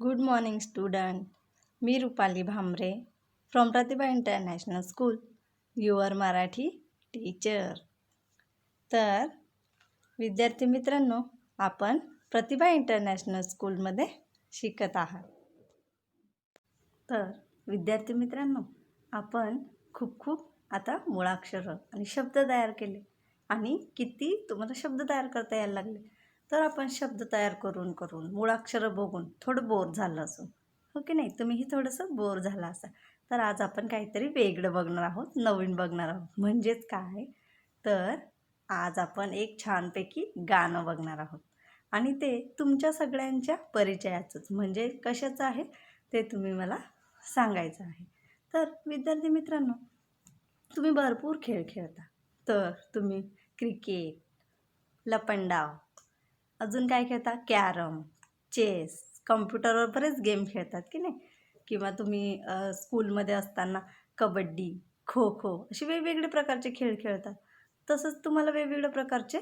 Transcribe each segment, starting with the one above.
Good morning student. Me Rupali Bhamre from Pratibha international school, your Marathi teacher. तर विद्यार्थी मित्रांनो, आपण प्रतिभा इंटरनॅशनल स्कूलमध्ये शिकत आहात. तर विद्यार्थी मित्रांनो, आपण खूप आता मुळाक्षरं आणि शब्द तयार केले आणि किती तुम्हाला शब्द तयार करता यायला लागले. तर आपण शब्द तयार करून मुळाक्षरं बघून थोडं बोर झालं असं, हो की नाही? तुम्हीही थोडंसं बोर झाला असा. तर आज आपण काहीतरी वेगळं बघणार आहोत, नवीन बघणार आहोत. म्हणजेच काय, तर आज आपण एक छानपैकी गाणं बघणार आहोत आणि ते तुमच्या सगळ्यांच्या परिचयाचंच, म्हणजे कशाचं आहे ते तुम्ही मला सांगायचं आहे. तर विद्यार्थी मित्रांनो, तुम्ही भरपूर खेळ खेळता. तर तुम्ही क्रिकेट, लपंडाव, अजून काय खेळता? कॅरम, चेस, कॉम्प्युटरवर बरेच गेम खेळतात की नाही? किंवा तुम्ही स्कूलमध्ये असताना कबड्डी, खो खो असे वेगवेगळे प्रकारचे खेळ खेळतात. तसंच तुम्हाला वेगवेगळ्या प्रकारचे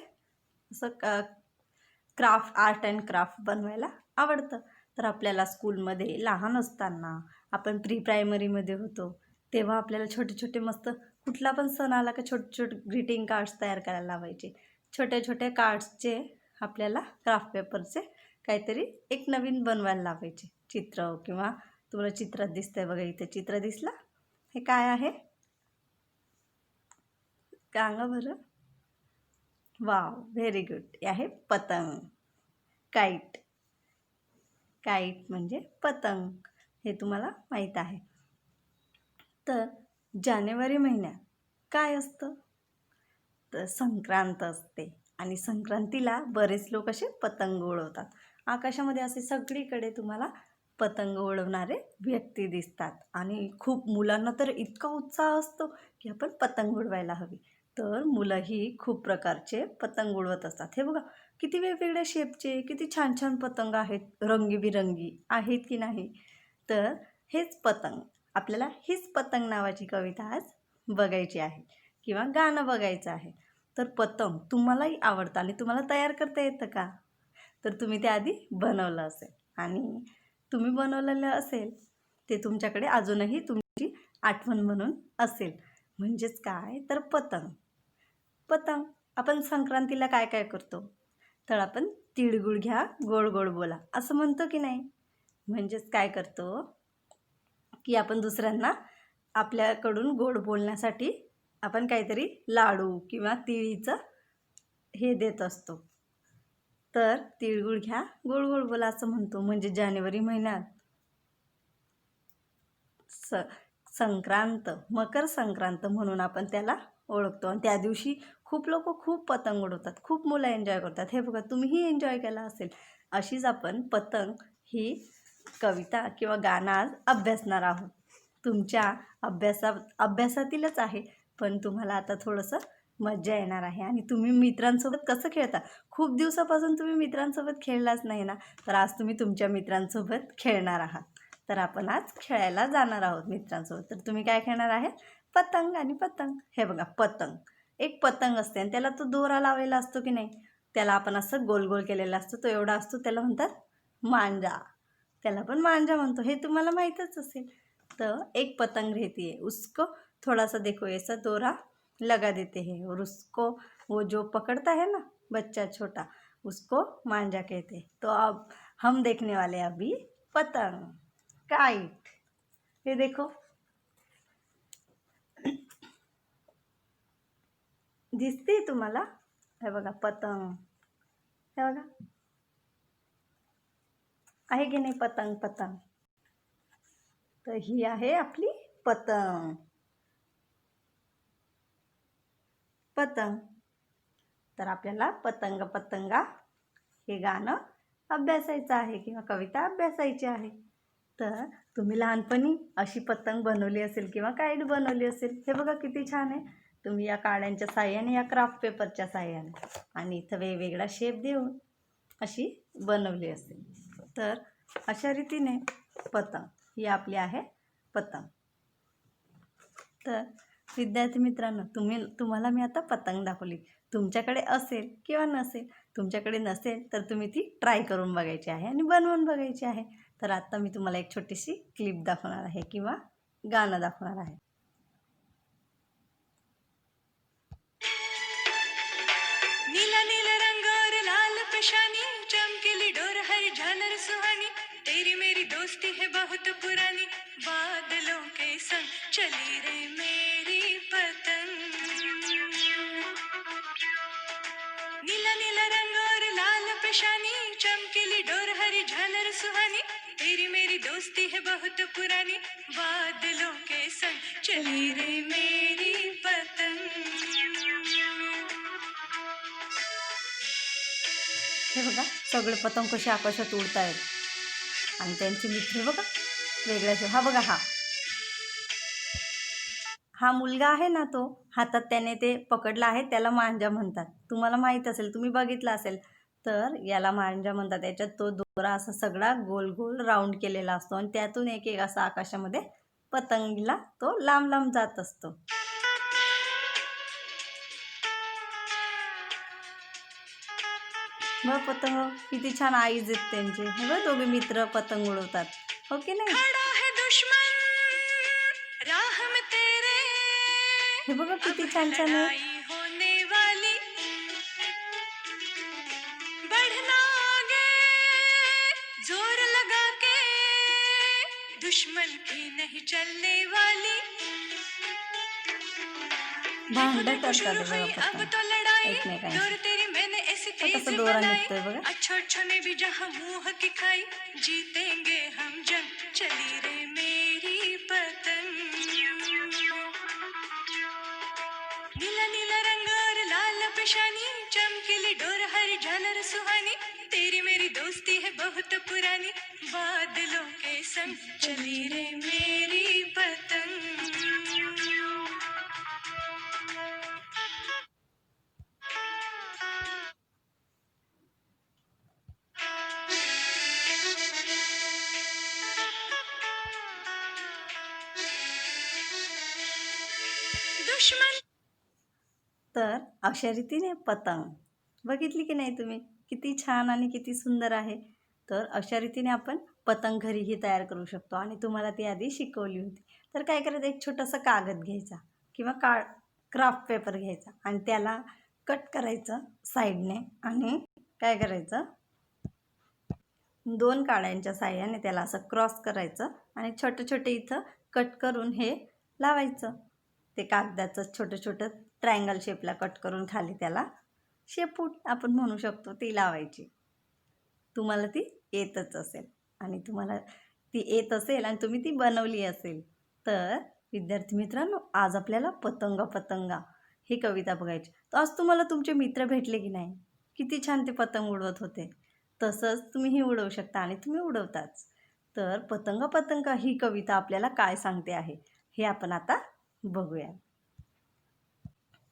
असं आर्ट अँड क्राफ्ट बनवायला आवडतं. तर आपल्याला स्कूलमध्ये लहान असताना, आपण प्री प्रायमरीमध्ये होतो, तेव्हा आपल्याला छोटे छोटे मस्त कुठला पण सण आला का छोटे छोटे ग्रीटिंग कार्ड्स तयार करायला लावायचे. छोट्या छोट्या कार्ड्सचे आपल्याला क्राफ्ट पेपरचे काहीतरी एक नवीन बनवायला लावायचे चित्र. किंवा तुम्हाला चित्रात दिसतंय बघा, इथे चित्र दिसला, हे काय आहे सांगा बरं? Wow, very good. हे आहे पतंग, काईट. काईट म्हणजे पतंग, हे तुम्हाला माहीत आहे. तर जानेवारी महिन्यात काय असतं? तर संक्रांत असते आणि संक्रांतीला बरेच लोक असे पतंग उडवतात. आकाशामध्ये असे सगळीकडे तुम्हाला पतंग उडवणारे व्यक्ती दिसतात आणि खूप मुलांना तर इतका उत्साह असतो की आपण पतंग उडवायला हवी. तर मुलंही खूप प्रकारचे पतंग उडवत असतात. हे बघा, किती वेगवेगळ्या शेपचे, किती छान छान पतंग आहेत, रंगीबिरंगी आहेत की नाही? तर हेच पतंग, आपल्याला हीच पतंग नावाची कविता आज बघायची आहे किंवा गाणं बघायचं आहे. तर पतंग तुम्हालाही आवडतं आणि तुम्हाला तयार करता येतं का? तर तुम्ही ते आधी बनवलं असेल आणि तुम्ही बनवलेलं असेल ते तुमच्याकडे अजूनही तुमची आठवण म्हणून असेल. म्हणजेच काय, तर पतंग. पतंग आपण संक्रांतीला काय काय करतो? तर आपण तिळगुळ घ्या, गोड गोड बोला असं म्हणतो की नाही? म्हणजेच काय करतो की आपण दुसऱ्यांना आपल्याकडून गोड बोलण्यासाठी आपण काहीतरी लाडू किंवा तिळीचं हे देत असतो. तर तिळगुळ घ्या, गोड गोड बोला असं म्हणतो. म्हणजे जानेवारी महिन्यात संक्रांत, मकर संक्रांत म्हणून आपण त्याला ओळखतो. आणि त्या दिवशी खूप लोक खूप पतंग उडवतात, खूप मुलं एन्जॉय करतात. हे बघा, तुम्हीही एन्जॉय केला असेल. अशीच आपण पतंग ही कविता किंवा गाणं आज अभ्यासणार आहोत. तुमच्या अभ्यासातीलच आहे, पण तुम्हाला आता थोडंसं मजा येणार आहे. आणि तुम्ही मित्रांसोबत कसं खेळता? खूप दिवसापासून तुम्ही मित्रांसोबत खेळलाच नाही ना, तर आज तुम्ही तुमच्या मित्रांसोबत खेळणार आहात. तर आपण आज खेळायला जाणार आहोत मित्रांसोबत. तर तुम्ही काय खेळणार आहे? पतंग आणि पतंग. हे बघा, पतंग, एक पतंग असते आणि त्याला तो दोरा लावलेला असतो की नाही? त्याला आपण असं गोल गोल केलेला असतो, तो एवढा असतो, त्याला म्हणतात मांजा. त्याला पण मांजा म्हणतो, हे तुम्हाला माहीतच असेल. तो एक पतंग रहती है, उसको थोड़ा सा देखो ऐसा दोरा लगा देते हैं और उसको वो जो पकड़ता है ना बच्चा छोटा, उसको मांजा कहते हैं. तो अब हम देखने वाले अभी पतंग, काइट. ये देखो, दिसते तुम्हाला? हे बघा पतंग, हे बघा, आहे की नाही पतंग? पतंग, तर ही आहे आपली पतंग. पतंग. तर आपल्याला पतंग पतंगा हे गाणं अभ्यासायचं आहे किंवा कविता अभ्यासायची आहे. तर तुम्ही लहानपणी अशी पतंग बनवली असेल किंवा काईट बनवली असेल. हे बघा किती छान आहे. तुम्ही या काड्यांच्या साह्याने, या क्राफ्ट पेपरच्या साह्याने आणि इथं वेगवेगळा शेप देऊन अशी बनवली असेल. तर अशा रीतीने पतंग ही आपली आहे पतंग. तर विद्यार्थी मित्रांनो, तुम्हाला मी आता पतंग दाखवली. तुमच्याकडे असेल किंवा नसेल, तुमच्याकडे नसेल तर तुम्ही ती ट्राय करून बघायची आहे आणि बनवून बघायची आहे. तर आता मी तुम्हाला एक छोटीशी क्लिप दाखवणार आहे किंवा गाणं दाखवणार आहे. नीला नीला रंग और लाल पेशानी, चमकीली डोर हरी झालर सुहानी, तेरी मेरी दोस्ती है बहुत पुरानी, बादलों के संग चली रे मेरी पतंग. नीला नीला रंग और लाल पेशानी, चमकीली डोर हरी झालर सुहानी, तेरी मेरी दोस्ती है बहुत पुरानी, बादलों के संग चली रे मेरी पतंग. हे बघा सगळे पतंग कसे आकाशात उडत आहेत आणि त्यांचे मित्र बघा वेगळ्याचे. हा बघा हा मुलगा आहे ना, तो हातात त्याने ते पकडलं आहे, त्याला मांजा म्हणतात. तुम्हाला माहीत असेल, तुम्ही बघितलं असेल. तर याला मांजा म्हणतात. त्याच्यात तो दोरा असा सगळा गोल गोल राऊंड केलेला असतो आणि त्यातून एक एक असा आकाशामध्ये पतंगीला तो लांब लांब जात असतो. मग पतंग किती छान आईज आहेत त्यांचे. हे बघ दोघे मित्र पतंग उडवतात, हो की नाही? हे बघा किती छान छान आहे. जोर लगा के दुश्मन की नहीं चलने वाली, भांडण करतात बघा पतंग एकमेकांशी. कसं दोरा निघतोय बघा. अच्छा ने भी जहाँ मुंह की खाई, जीतेंगे हम जंग चली रे मेरी पतंग. नीला नीला रंग और लाल पेशानी, चमकीली डोर हरी झालर सुहानी, तेरी मेरी दोस्ती है बहुत पुरानी, बादलों के संग चली रे मेरी पतंग. तर अशा रीतीने पतंग बघितली की नाही तुम्ही, किती छान आणि किती सुंदर आहे. तर अशा रीतीने आपण पतंग घरीही तयार करू शकतो आणि तुम्हाला ती आधी शिकवली होती. तर काय करायचं, एक छोटासा कागद घ्यायचा किंवा क्राफ्ट पेपर घ्यायचा आणि त्याला कट करायचं साईडने आणि काय करायचं, 2 काड्यांच्या साहाय्याने त्याला असं क्रॉस करायचं आणि छोटे छोटे इथं कट करून हे लावायचं. ते कागदाचं छोटं छोटं ट्रायंगल शेपला कट करून खाली त्याला शेपूट आपण म्हणू शकतो ती लावायची. तुम्हाला ती येतच असेल आणि आणि तुम्ही ती बनवली असेल. तर विद्यार्थी मित्रांनो, आज आपल्याला पतंगा ही कविता बघायची. तर आज तुम्हाला तुमचे मित्र भेटले की नाही, किती छान ते पतंग उडवत होते. तसंच तुम्हीही उडवू शकता आणि तुम्ही उडवताच. तर पतंगा ही कविता आपल्याला काय सांगते आहे हे आपण आता बघूया.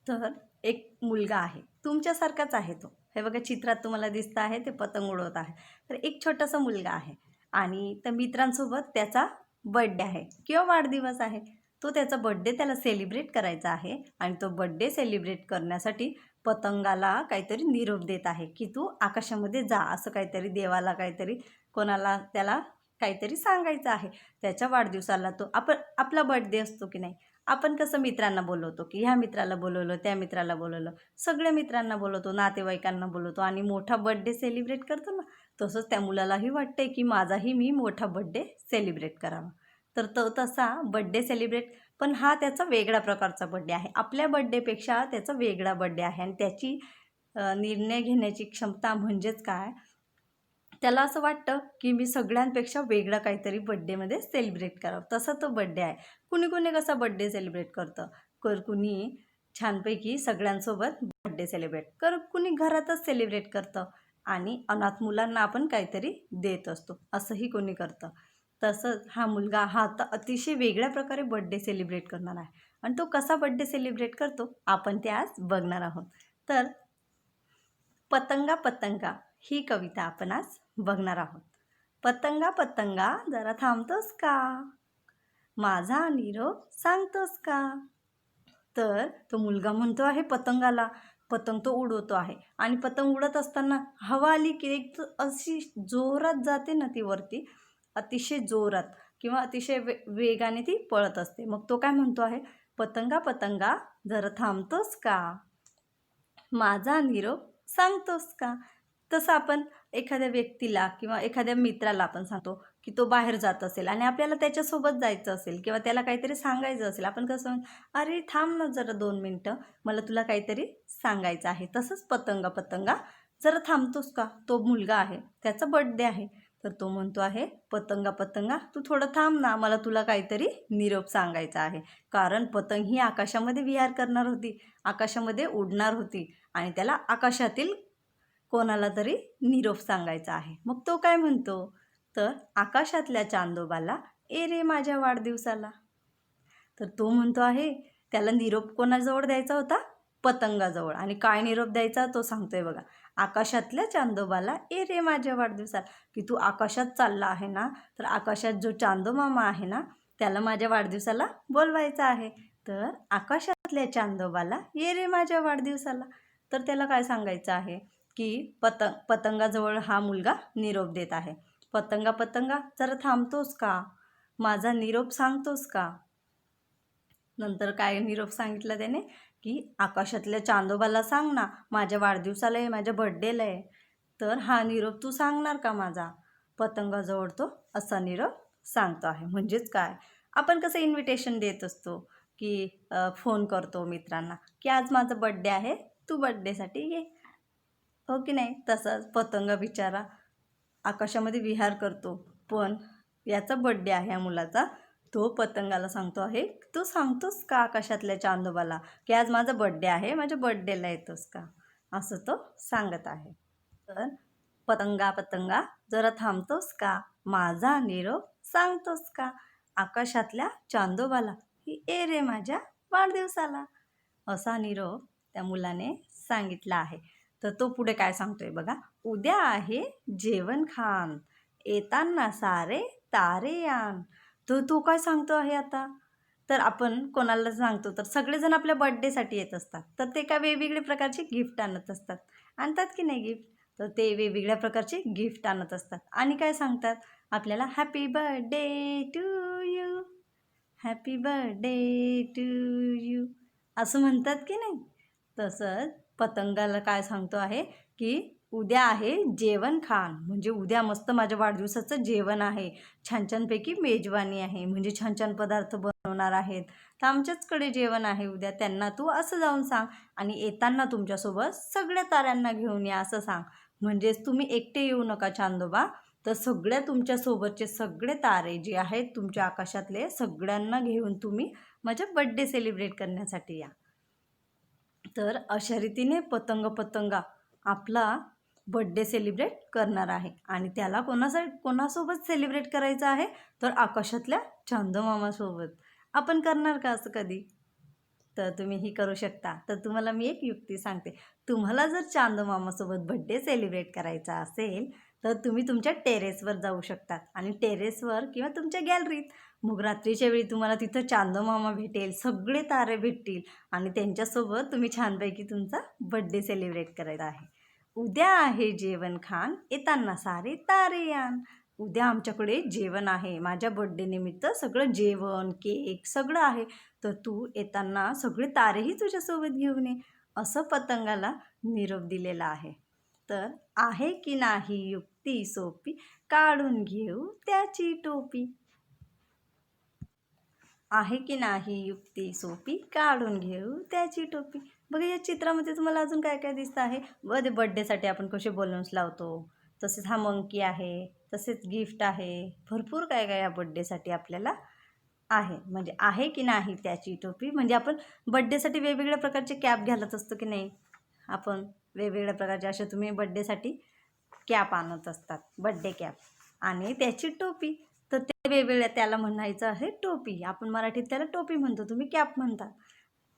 तर एक मुलगा आहे, तुमच्यासारखाच आहे तो. हे बघा चित्रात तुम्हाला दिसतं आहे ते पतंग उडवत आहे. तर एक छोटासा मुलगा आहे आणि त्या मित्रांसोबत त्याचा बर्थडे आहे किंवा वाढदिवस आहे. तो त्याचा बर्थडे त्याला सेलिब्रेट करायचा आहे आणि तो बर्थडे सेलिब्रेट करण्यासाठी पतंगाला काहीतरी निरोप देत आहे की तू आकाशामध्ये जा, असं काहीतरी देवाला काहीतरी कोणाला त्याला काहीतरी सांगायचं आहे. त्याच्या वाढदिवसाला तो आपला बर्थडे असतो की नाही, आपण कसं मित्रांना बोलवतो की ह्या मित्राला बोलवलं, त्या मित्राला बोलवलं, सगळ्या मित्रांना बोलवतो, नातेवाईकांना बोलवतो आणि मोठा बर्थडे सेलिब्रेट करतो ना. तसंच त्या मुलालाही वाटते की माझाही मी मोठा बर्थडे सेलिब्रेट करावा. तर तो तसा बर्थडे सेलिब्रेट, पण हा त्याचा वेगळ्या प्रकारचा बर्थडे आहे. आपल्या बर्थडेपेक्षा त्याचा वेगळा बर्थडे आहे आणि त्याची निर्णय घेण्याची क्षमता म्हणजेच काय, त्याला असं वाटतं की मी सगळ्यांपेक्षा वेगळा काहीतरी बड्डेमध्ये सेलिब्रेट करावं. तसा तो बड्डे आहे. कुणी कसा बड्डे सेलिब्रेट करतं, कुणी छानपैकी सगळ्यांसोबत बड्डे सेलिब्रेट कुणी घरातच सेलिब्रेट करतं आणि अनाथ मुलांना आपण काहीतरी देत असतो, असंही कोणी करतं. तसंच हा मुलगा आता अतिशय वेगळ्या प्रकारे बड्डे सेलिब्रेट करणार आहे आणि तो कसा बड्डे सेलिब्रेट करतो आपण ते आज बघणार आहोत. तर पतंगा ही कविता आपण आज बघणार आहोत. पतंगा जरा थांबतोस का, माझा निरोप सांगतोस का. तर तो मुलगा म्हणतो आहे पतंगाला. पतंग तो उडवतो आहे आणि पतंग उडत असताना हवा आली की एक अशी जोरात जाते ना ती वरती अतिशय जोरात किंवा अतिशय वेगाने ती पळत असते. मग तो काय म्हणतो आहे, पतंगा पतंगा जरा थांबतोस का, माझा निरोप सांगतोस का. तसं आपण एखाद्या व्यक्तीला किंवा एखाद्या मित्राला आपण सांगतो की तो बाहेर जात असेल आणि आपल्याला त्याच्यासोबत जायचं असेल किंवा त्याला काहीतरी सांगायचं असेल, आपण कसं अरे थांब ना जरा 2 मिनटं, मला तुला काहीतरी सांगायचं आहे. तसंच पतंगा पतंगा जरा थांबतोस का. तो मुलगा आहे, त्याचा बर्थडे आहे, तर तो म्हणतो आहे पतंगा पतंगा तू थोडं थांब ना, मला तुला काहीतरी निरोप सांगायचा आहे. कारण पतंग ही आकाशामध्ये विहार करणार होती, आकाशामध्ये उडणार होती आणि त्याला आकाशातील कोणाला तरी निरोप सांगायचा आहे. मग तो काय म्हणतो, तर आकाशातल्या चांदोबाला ए रे माझ्या वाढदिवसाला. तर तो म्हणतो आहे त्याला निरोप कोणाजवळ द्यायचा होता, पतंगाजवळ. आणि काय निरोप द्यायचा तो सांगतोय बघा, आकाशातल्या चांदोबाला ए रे माझ्या वाढदिवसाला, की तू आकाशात चालला आहे ना, तर आकाशात जो चांदो मामा आहे ना त्याला माझ्या वाढदिवसाला बोलवायचं आहे. तर आकाशातल्या चांदोबाला ये रे माझ्या वाढदिवसाला. तर त्याला काय सांगायचं आहे की पतंगाजवळ हा मुलगा निरोप देत आहे, पतंगा पतंगा जरा थांबतोस का, माझा निरोप सांगतोस का. नंतर काय निरोप सांगितला त्याने की आकाशातल्या चांदोबाला सांग ना, माझ्या वाढदिवसाला आहे, माझ्या बर्थडेला आहे, तर हा निरोप तू सांगणार का माझा. पतंगाजवळ तो असा निरोप सांगतो आहे. म्हणजेच काय, आपण कसं इन्व्हिटेशन देत असतो की फोन करतो मित्रांना की आज माझा बर्थडे आहे, तू बर्थडेसाठी ये, हो की नाही. तसाच पतंग बिचारा आकाशामध्ये विहार करतो, पण याचा बर्थडे आहे या मुलाचा, तो पतंगाला सांगतो आहे तू सांगतोस का आकाशातल्या चांदोबाला की आज माझा बर्थडे आहे, माझ्या बर्थडेला येतोस का, असं तो सांगत आहे. तर पतंगा पतंगा जरा थांबतोस का, माझा निरोप सांगतोस का, आकाशातल्या चांदोबाला ही ए रे माझ्या वाढदिवसाला, असा निरोप त्या मुलाने सांगितला आहे. तर तो पुढे काय सांगतोय बघा, उद्या आहे जेवण खान, येताना सारे तारे आण. तर तो काय सांगतो आहे आता, तर आपण कोणाला सांगतो तर सगळेजण आपल्या बर्थडेसाठी येत असतात, तर ते काय वेगवेगळे प्रकारचे गिफ्ट आणत असतात, आणतात की नाही गिफ्ट. तर ते वेगवेगळ्या प्रकारचे गिफ्ट आणत असतात आणि काय सांगतात आपल्याला, happy birthday to you, happy birthday to you, असं म्हणतात की नाही. तसंच पतंगाला काय सांगतो आहे की उद्या आहे जेवण खान, म्हणजे उद्या मस्त माझ्या वाढदिवसाचं जेवण आहे, छान छानपैकी मेजवानी आहे, म्हणजे छान छान पदार्थ बनवणार आहेत, तर आमच्याचकडे जेवण आहे उद्या, त्यांना तू असं जाऊन सांग आणि येताना तुमच्यासोबत सगळ्या ताऱ्यांना घेऊन या असं सांग. म्हणजेच तुम्ही एकटे येऊ नका चांदोबा, तर सगळ्या तुमच्यासोबतचे सगळे तारे जे आहेत तुमच्या आकाशातले सगळ्यांना घेऊन तुम्ही माझ्या बर्थडे सेलिब्रेट करण्यासाठी या. तर अशा रीतीने पतंगा आपला बर्थडे सेलिब्रेट करणार आहे आणि त्याला कोणासोबत सेलिब्रेट करायचं आहे, तर आकाशातल्या चांदोमामासोबत. आपण करणार का असं कधी, तर तुम्हीही करू शकता. तर तुम्हाला मी एक युक्ती सांगते, तुम्हाला जर चांदोमामासोबत बर्थडे सेलिब्रेट करायचा असेल तर तुम्ही तुमच्या टेरेसवर जाऊ शकतात आणि टेरेसवर किंवा तुमच्या गॅलरीत मग रात्रीच्या वेळी तुम्हाला तिथं चांदोमामा भेटेल, सगळे तारे भेटतील आणि त्यांच्यासोबत तुम्ही छानपैकी तुमचा बर्थडे सेलिब्रेट करायचा आहे. उद्या आहे जेवण खान, येताना सारे तारे आण. उद्या आमच्याकडे जेवण आहे, माझ्या बर्थडे निमित्त सगळं जेवण केक सगळं आहे, तर तू येताना सगळे तारेही तुझ्यासोबत घेऊन ये, असं पतंगाला निरोप दिलेला आहे. तर आहे की नाही युक्ती सोपी, काढून घेऊ त्याची टोपी. आहे की नाही युक्ती सोपी, काढून घेऊ त्याची टोपी. बघा या चित्रामध्ये तुम्हाला अजून काय काय दिसतं आहे. बर्थडेसाठी आपण कसे बलून्स लावतो, तसेच हा मंकी आहे, तसेच गिफ्ट आहे, भरपूर काय काय या बर्थडेसाठी आपल्याला आहे. म्हणजे आहे की नाही त्याची टोपी, म्हणजे आपण बर्थडेसाठी वेगवेगळ्या प्रकारचे कॅप घालत असतो की नाही, आपण वेगवेगळ्या प्रकारचे असे तुम्ही बर्थडेसाठी कॅप आणत असतात, बर्थडे कॅप आणि त्याची टोपी, तर ते वेगवेगळ्या त्याला म्हणायचं आहे टोपी. आपण मराठीत त्याला टोपी म्हणतो, तुम्ही कॅप म्हणता.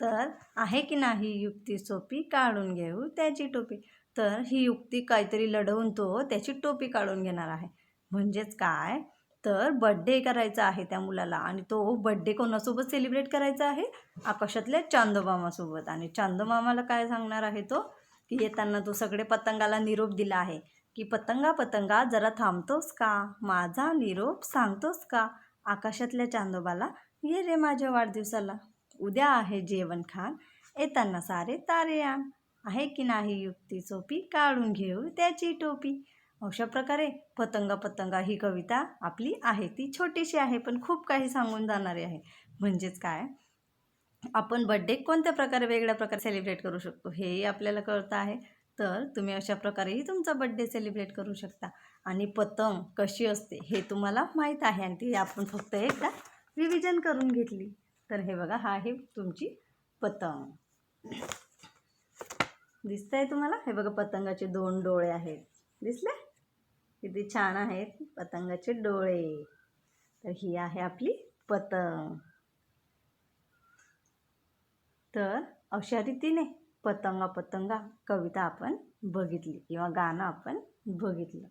तर आहे की नाही युक्ती सोपी, काढून घेऊ त्याची टोपी. तर ही युक्ती काहीतरी लढवून तो त्याची टोपी काढून घेणार आहे. म्हणजेच काय, तर बर्थडे करायचा आहे त्या मुलाला आणि तो बर्थडे कोणासोबत सेलिब्रेट करायचा आहे, आकाशातल्या चांदोमामासोबत. आणि चांदोमामाला काय सांगणार आहे तो, की येताना तो सगळे पतंगाला निरोप दिला आहे की पतंगा पतंगा जरा थांबतोस का, माझा निरोप सांगतोस का, आकाशातल्या चांदोबाला ये रे माझ्या वाढदिवसाला, उद्या आहे जेवण खाण, येताना सारे तारे आण, आहे की नाही युक्ती सोपी, काढून घेऊ त्याची टोपी. अशा प्रकारे पतंगा पतंगा ही कविता आपली आहे. ती छोटीशी आहे पण खूप काही सांगून जाणारी आहे. म्हणजेच काय, आपण बड्डे कोणत्या प्रकारे वेगळ्या प्रकारे सेलिब्रेट करू शकतो हेही आपल्याला कळतं आहे. तर तुम्ही अशा प्रकारेही तुमचा बड्डे सेलिब्रेट करू शकता. आणि पतंग कशी असते हे तुम्हाला माहीत आहे आणि ती आपण फक्त एकदा रिव्हिजन करून घेतली. तर हे बघा, हा आहे तुमची पतंग. दिसतंय तुम्हाला? हे बघा, पतंगाचे 2 डोळे आहेत. दिसले? किती छान आहेत पतंगाचे डोळे. तर ही आहे आपली पतंग. तर अशा रीतीने पतंगा पतंगा कविता आपण बघितली किंवा गाणं आपण बघितलं.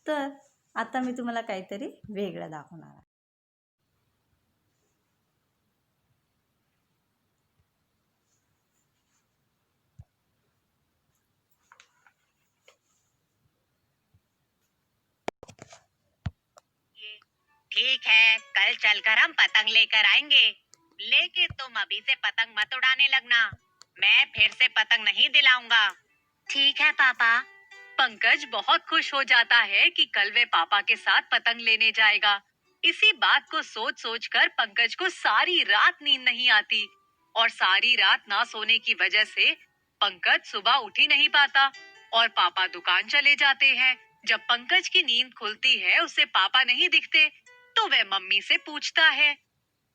तर आता मी तुम्हाला काहीतरी वेगळं दाखवणार आहे. ठीक है, कल चलकर हम पतंग लेकर आएंगे। लेकिन तुम अभी से पतंग मत उड़ाने लगना, मैं फिर से पतंग नहीं दिलाऊंगा। ठीक है पापा। पंकज बहुत खुश हो जाता है कि कल वे पापा के साथ पतंग लेने जाएगा। इसी बात को सोच सोच कर पंकज को सारी रात नींद नहीं आती और सारी रात ना सोने की वजह से पंकज सुबह उठ ही नहीं पाता और पापा दुकान चले जाते हैं। जब पंकज की नींद खुलती है उसे पापा नहीं दिखते तो वह मम्मी से पूछता है,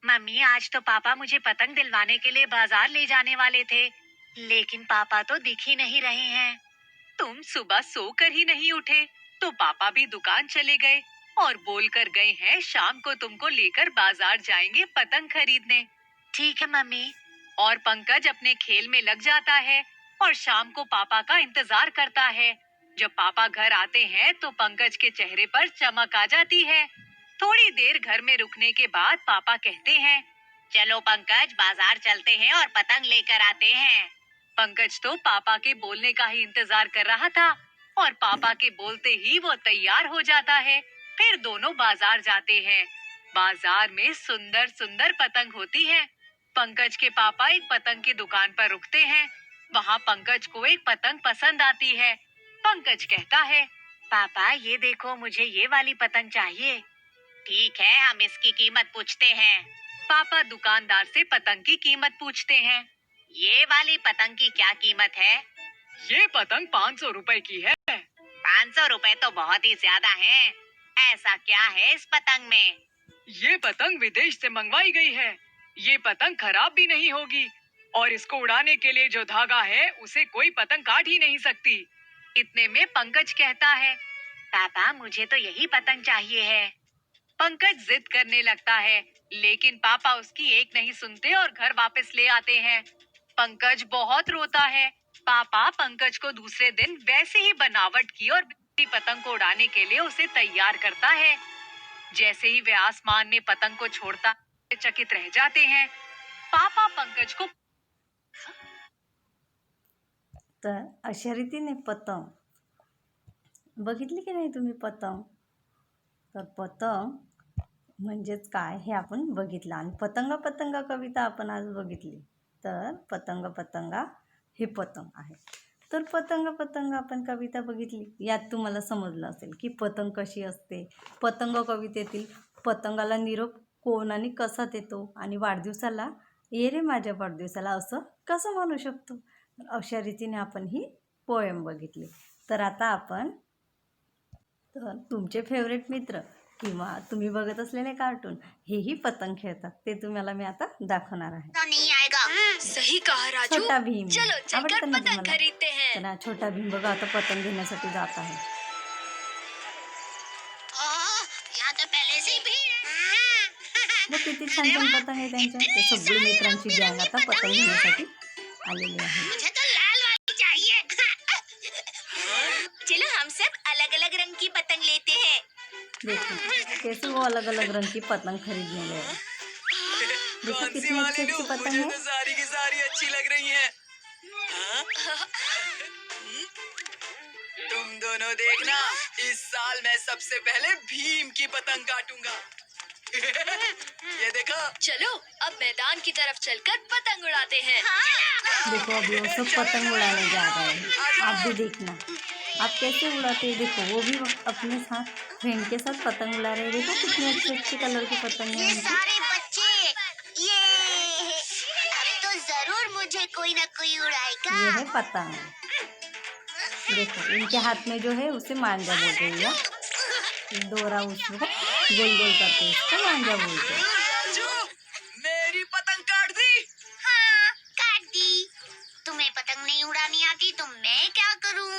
मम्मी आज तो पापा मुझे पतंग दिलवाने के लिए बाजार ले जाने वाले थे, लेकिन पापा तो दिख ही नहीं रहे हैं। तुम सुबह सोकर ही नहीं उठे तो पापा भी दुकान चले गए और बोल कर गए हैं शाम को तुमको लेकर बाजार जाएंगे पतंग खरीदने। ठीक है मम्मी। और पंकज अपने खेल में लग जाता है और शाम को पापा का इंतजार करता है। जब पापा घर आते हैं तो पंकज के चेहरे पर चमक आ जाती है। थोड़ी देर घर में रुकने के बाद पापा कहते हैं, चलो पंकज बाजार चलते हैं और पतंग लेकर आते हैं। पंकज तो पापा के बोलने का ही इंतजार कर रहा था और पापा के बोलते ही वो तैयार हो जाता है। फिर दोनों बाजार जाते हैं। बाजार में सुंदर सुंदर पतंग होती है। पंकज के पापा एक पतंग की दुकान पर रुकते हैं। वहाँ पंकज को एक पतंग पसंद आती है। पंकज कहता है, पापा ये देखो मुझे ये वाली पतंग चाहिए। ठीक है, हम इसकी कीमत पूछते हैं। पापा दुकानदार से पतंग की कीमत पूछते हैं। ये वाली पतंग की क्या कीमत है? ये पतंग 500 रुपए की है। 500 रुपए तो बहुत ही ज्यादा है। ऐसा क्या है इस पतंग में? ये पतंग विदेश से मंगवाई गई है। ये पतंग खराब भी नहीं होगी और इसको उड़ाने के लिए जो धागा है उसे कोई पतंग काट ही नहीं सकती। इतने में पंकज कहता है, पापा मुझे तो यही पतंग चाहिए है। पंकज जिद करने लगता है, लेकिन पापा उसकी एक नहीं सुनते और घर वापस ले आते हैं। पंकज बहुत रोता है। पापा पंकज को दूसरे दिन वैसे ही बनावट की और पतंग को उड़ाने के लिए उसे तैयार करता है। जैसे ही वे आसमान में पतंग को छोड़ता, चकित रह जाते हैं। पापा पंकज को तर अशा रीतीने पतंग बघितली की नाही तुम्ही पतंग? तर पतंग म्हणजेच काय हे आपण बघितलं आणि पतंगा पतंगा कविता आपण आज बघितली. तर पतंग पतंगा हे पतंग आहे. तर पतंग पतंग आपण कविता बघितली. यात तुम्हाला समजलं असेल की पतंग कशी असते. पतंग कवितेतील पतंगाला निरोप कोण आणि कसा देतो आणि वाढदिवसाला ये रे माझ्या वाढदिवसाला असं कसं म्हणू शकतो. तर अशा रीतीने आपण ही पोएम बघितली. तर आता आपण तुमचे फेवरेट मित्र किंवा तुम्ही बघत असलेले कार्टून हेही पतंग खेळतात. ते तुम्हाला मी आता दाखवणार आहे. नहीं आएगा। सही कहा राजू। छोटा भीम चलो आवडतं चलकर ना पतंग तुम्हाला? खरीदते हैं। तर हा छोटा भीम बघा आता पतंग घेण्यासाठी जात आहे. यहाँ तो पहले से ही भीड़ है। बघ किती छान छान पतंग आहे त्यांच्या. ते सगळी मित्रांची गँग आता पतंग घेण्यासाठी आलेली आहे. मुझे तो लाल वाली चाहिए। चलो हम सब अलग अलग रंग की पतंग लेते हैं। देखो कैसे वो अलग अलग रंग की पतंग खरीदने गए. देखो कितनी अच्छी अच्छी पतंग है. सारी की सारी अच्छी लग रही है। तुम दोनों देखना, इस साल मैं सबसे पहले भीम की पतंग काटूंगा। ये देखो। चलो अब मैदान की तरफ चलकर पतंग उड़ाते हैं। देखो अभी वो सब पतंग उड़ाने जा रहे हैं, आप भी देखना आप कैसे उड़ाते हैं। देखो वो भी अपने साथ फ्रेंड के साथ पतंग उड़ा रहे हैं। देखो कितने अच्छे अच्छे कलर की पतंग है उनकी। सारे बच्चे ये अब तो जरूर मुझे कोई ना कोई उड़ाएगा। ये है पतंग। देखो इनके हाथ में जो है उसे मांझा बोलते हैं, डोरा उसको गोल गोल करते उसको मांझा बोलते हैं। राजू, मेरी पतंग काट दी। हाँ काट दी। तुम्हें पतंग नहीं उड़ानी आती तो मैं क्या करूं?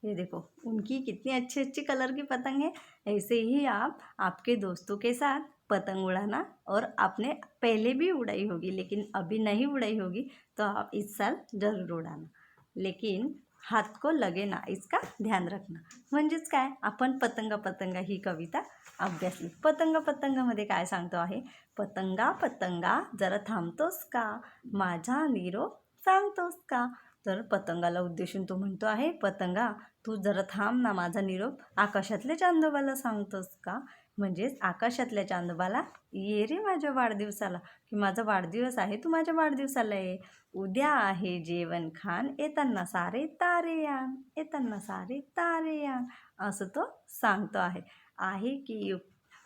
ये देखो उनकी कितनी अच्छी अच्छी कलर की पतंग है। ऐसे ही आप आपके दोस्तों के साथ पतंग उड़ाना, और आपने पहले भी उड़ाई होगी लेकिन अभी नहीं उड़ाई होगी तो आप इस साल जरूर उडाना, लेकिन हात को लगे ना इसका ध्यान रखना. म्हणजेच काय, आपण पतंगा पतंगा ही कविता अभ्यासली. पतंगा पतंगामध्ये काय सांगतो आहे, पतंगा पतंगा जरा थांबतोस का, माझा निरोप सांगतोस का. तर पतंगाला उद्देशून तो म्हणतो आहे, पतंगा तू जरा थांब ना, माझा निरोप आकाशातल्या चांदोबाला सांगतोस का. म्हणजेच आकाशातल्या चांदोबाला ये रे माझ्या वाढदिवसाला, की माझा वाढदिवस आहे, तू माझ्या वाढदिवसाला ये. उद्या आहे जेवण खान, येताना सारे तारे आण, येताना सारे तारे आण, असं तो सांगतो आहे.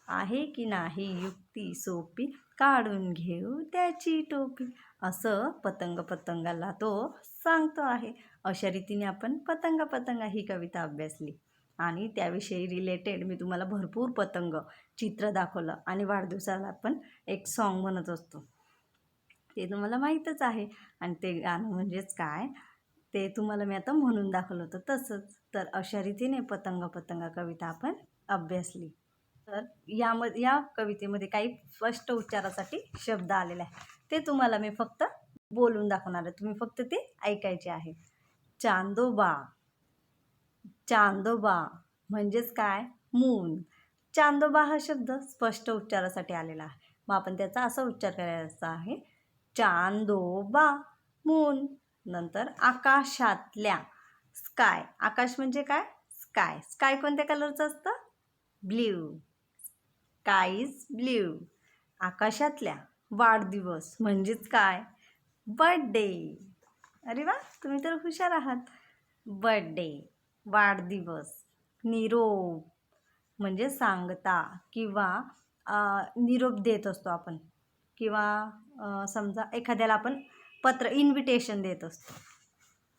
आहे की नाही युक्ती सोपी, काढून घेऊ त्याची टोपी, असं पतंग पतंगाला तो सांगतो आहे. अशा रीतीने आपण पतंगा पतंगा ही कविता अभ्यासली आणि त्याविषयी रिलेटेड मी तुम्हाला भरपूर पतंग चित्र दाखवलं आणि वाढदिवसाला आपण एक सॉन्ग म्हणत असतो, ते तुम्हाला माहीतच आहे. आणि ते गाणं म्हणजेच काय ते तुम्हाला मी आता म्हणून दाखवलं होतं तसंच. तर अशा रीतीने पतंगा पतंगा कविता आपण अभ्यासली. तर या कवितेमध्ये काही स्पष्ट उच्चारासाठी शब्द आलेले आहे, ते तुम्हाला मी फक्त बोलून दाखवणार आहे, तुम्ही फक्त ते ऐकायचे आहे. चांदोबा, चांदोबा म्हणजेच काय, मून. चांदोबा हा शब्द स्पष्ट उच्चारासाठी आलेला आहे, मग आपण त्याचा असा उच्चार करायचा आहे, चांदोबा मून. नंतर आकाशातल्या, स्काय. आकाश म्हणजे काय, स्काय. स्काय कोणत्या कलरचं असतं, ब्ल्यू. Sky is blue. आकाशातल्या. वाढदिवस म्हणजेच काय, बर्थडे. अरे वा, तुम्ही तर हुशार आहात. बर्थडे, वाढदिवस. निरोप म्हणजे सांगता किंवा निरोप देत असतो आपण, किंवा समजा एखाद्याला आपण पत्र इन्व्हिटेशन देत असतो,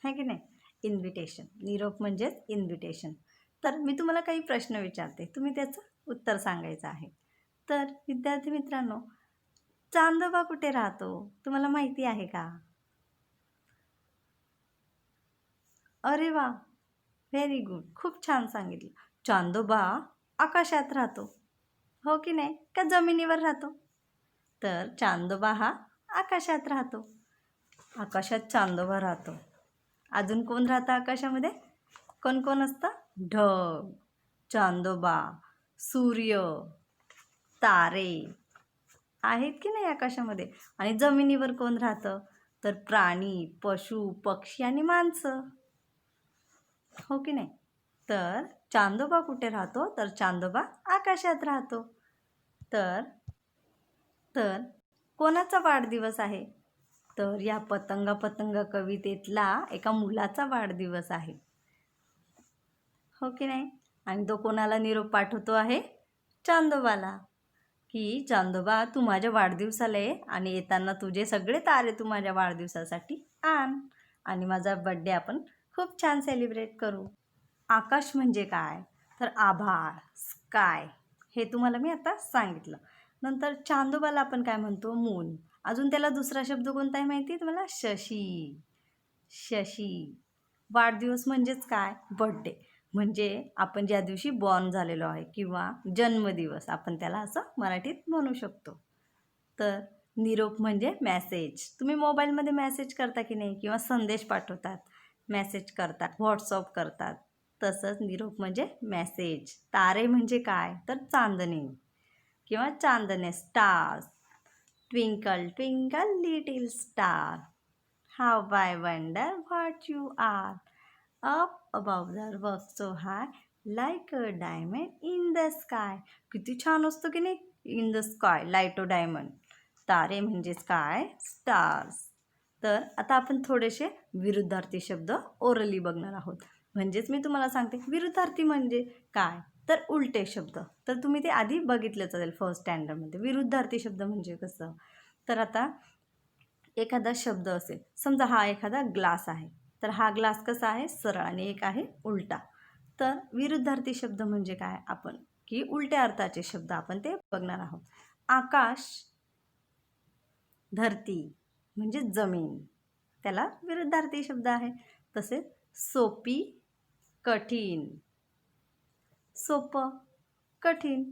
है की नाही, इन्व्हिटेशन. निरोप म्हणजेच इन्व्हिटेशन. तर मी तुम्हाला काही प्रश्न विचारते, तुम्ही त्याचं उत्तर सांगायचं आहे. तर विद्यार्थी मित्रांनो, चांदोबा कुठे राहतो तुम्हाला माहिती आहे का. अरे वा, व्हेरी गुड, खूप छान सांगितलं. चांदोबा आकाशात राहतो, हो की नाही, का जमिनीवर राहतो. तर चांदोबा हा आकाशात राहतो. आकाशात चांदोबा राहतो. अजून कोण राहतं आकाशामध्ये, कोण कोण असतं, ढग, चांदोबा, सूर्य, तारे आहेत की नाही आकाशामध्ये. आणि जमिनीवर कोण राहतं, तर प्राणी, पशु, पक्षी आणि माणसं, हो की नाही. तर चांदोबा कुठे राहतो, तर चांदोबा आकाशात राहतो. तर कोणाचा वाढदिवस आहे, तर या पतंगा पतंगा कवितेतला एका मुलाचा वाढदिवस आहे, हो की नाही. आणि तो कोणाला निरोप पाठवतो आहे, चांदोबाला, की चांदोबा तू माझ्या वाढदिवसाला ये आणि येताना तुझे सगळे तारे तू माझ्या वाढदिवसासाठी आण आणि माझा बड्डे आपण खूप छान सेलिब्रेट करू. आकाश म्हणजे काय, तर आभाळ, स्काय, हे तुम्हाला मी आता सांगितलं. नंतर चांदोबाला आपण काय म्हणतो, मून. अजून त्याला दुसरा शब्द कोणता आहे माहिती आहे तुम्हाला, शशी. शशी. वाढदिवस म्हणजेच काय, बर्थडे. म्हणजे आपण ज्या दिवशी बॉर्न झालेलो आहे किंवा जन्मदिवस, आपण त्याला असं मराठीत म्हणू शकतो. तर निरोप म्हणजे मॅसेज. तुम्ही मोबाईलमध्ये मॅसेज करता की नाही, किंवा संदेश पाठवतात, मॅसेज करतात, व्हॉट्सअप करतात, तसंच निरोप म्हणजे मॅसेज. तारे म्हणजे काय, तर चांदणे किंवा चांदणे, stars. Twinkle, twinkle, little star, how I wonder what you are. Up above the world so high, like a diamond in the sky. किती छान असतं की नाही? In the sky, light a diamond. तारे म्हणजेच काय? स्टार्स. तर आता आपण थोडेसे विरुद्धार्थी शब्द ओरली बघणार आहोत. म्हणजेच मी तुम्हाला सांगते विरुद्धार्थी म्हणजे काय? तर उलटे शब्द. तर तुम्ही ते आधी बघितलंच असेल फर्स्ट स्टँडर्डमध्ये. विरुद्धार्थी शब्द म्हणजे कसं? तर आता एखादा शब्द असेल, समजा हा एखादा ग्लास आहे, तर हा ग्लास कसा आहे? सरळ आणि एक आहे उलटा. तर विरुद्धार्थी शब्द म्हणजे काय? आपण की उलट्या अर्थाचे शब्द आपण ते बघणार आहोत. आकाश, धरती म्हणजे जमीन, त्याला विरुद्धार्थी शब्द आहे. तसेच सोपी, कठीण. सोपं, कठीण.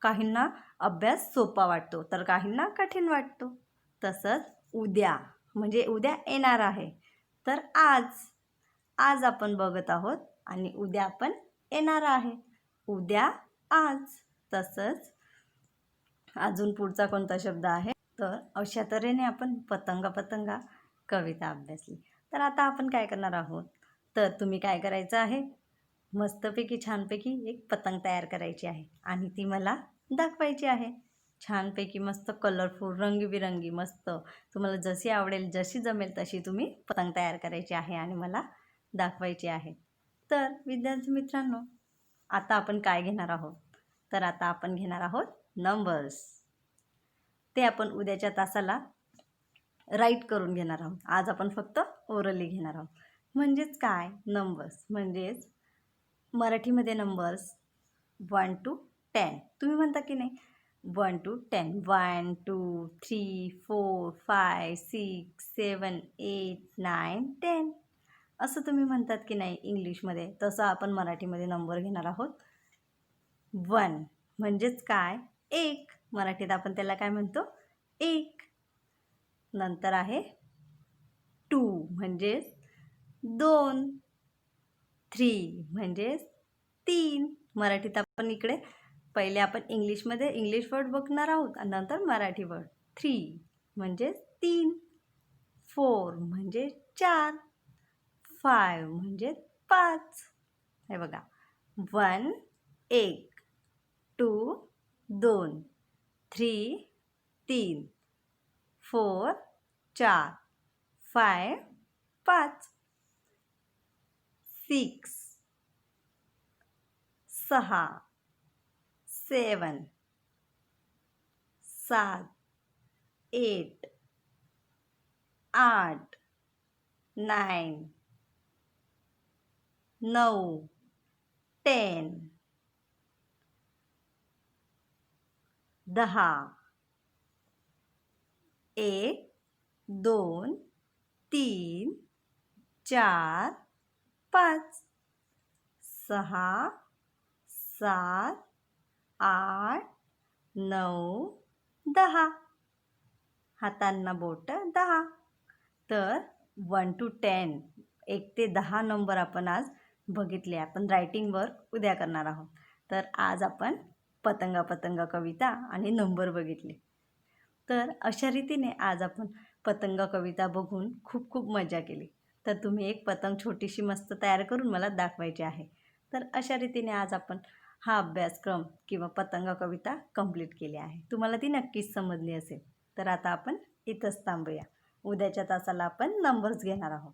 काहींना अभ्यास सोपा वाटतो तर काहींना कठीण वाटतो. तसंच उद्या म्हणजे उद्या येणार आहे, तर आज आपण बघत आहोत आणि उद्या आपण येणार आहे. उद्या, आज. तसंच अजून पुढचा कोणता शब्द आहे? तर अशा तऱ्हेने आपण पतंगा कविता अभ्यासली. तर आता आपण काय करणार आहोत? तर तुम्ही काय करायचं आहे? मस्तपैकी छानपैकी एक पतंग तयार करायची आहे आणि ती मला दाखवायची आहे. छानपैकी मस्त कलरफुल, रंगीबिरंगी मस्त तुम्हाला जशी आवडेल, जशी जमेल तशी तुम्ही पतंग तयार करायची आहे आणि मला दाखवायची आहे. तर विद्यार्थी मित्रांनो, आता आपण काय घेणार आहोत? तर आता आपण घेणार आहोत नंबर्स. ते आपण उद्याच्या तासाला राईट करून घेणार आहोत. आज आपण फक्त ओरली घेणार आहोत. म्हणजेच काय? नंबर्स म्हणजेच मराठीमध्ये नंबर्स 1 to 10. तुम्ही म्हणता की नाही 1 to 10, 1 2 3 4 5 6 7 8 9 10 असं तुम्ही म्हणतात की नाही इंग्लिशमध्ये. तसं आपण मराठीमध्ये नंबर घेणार आहोत. 1 म्हणजेच काय? एक. मराठीत आपण त्याला काय म्हणतो? एक. नंतर आहे 2 म्हणजेच 2. 3 म्हणजेच 3. मराठीत आपण इकडे पहिले आपण इंग्लिशमध्ये इंग्लिश वर्ड बघणार आहोत आणि नंतर मराठी वर्ड. 3 म्हणजेच 3. 4 म्हणजे 4. 5 म्हणजे 5. हे बघा 1 1 2 2 3 3 4 4 5 5 6 6 7 7 8 8 9 9 10 10 1 2 3 4 5 6 7 8 9 10. हातांना बोट 10. तर 1 to 10 1 ते 10 नंबर आपण आज बघितले. आपण रायटिंगवर उद्या करणार आहोत. तर आज आपण पतंगा कविता आणि नंबर बघितले. तर अशा रीतीने आज आपण पतंग कविता बघून खूप खूप मजा केली. तर तुम्ही एक पतंग छोटीशी मस्त तयार करून मला दाखवायची आहे. तर अशा रीतीने आज आपण हा अभ्यासक्रम किंवा पतंग कविता कंप्लीट केली आहे. तुम्हाला ती नक्कीच समजली असेल. तर आता आपण इथंच थांबूया. उद्याच्या तासाला आपण नंबर्स घेणार आहोत.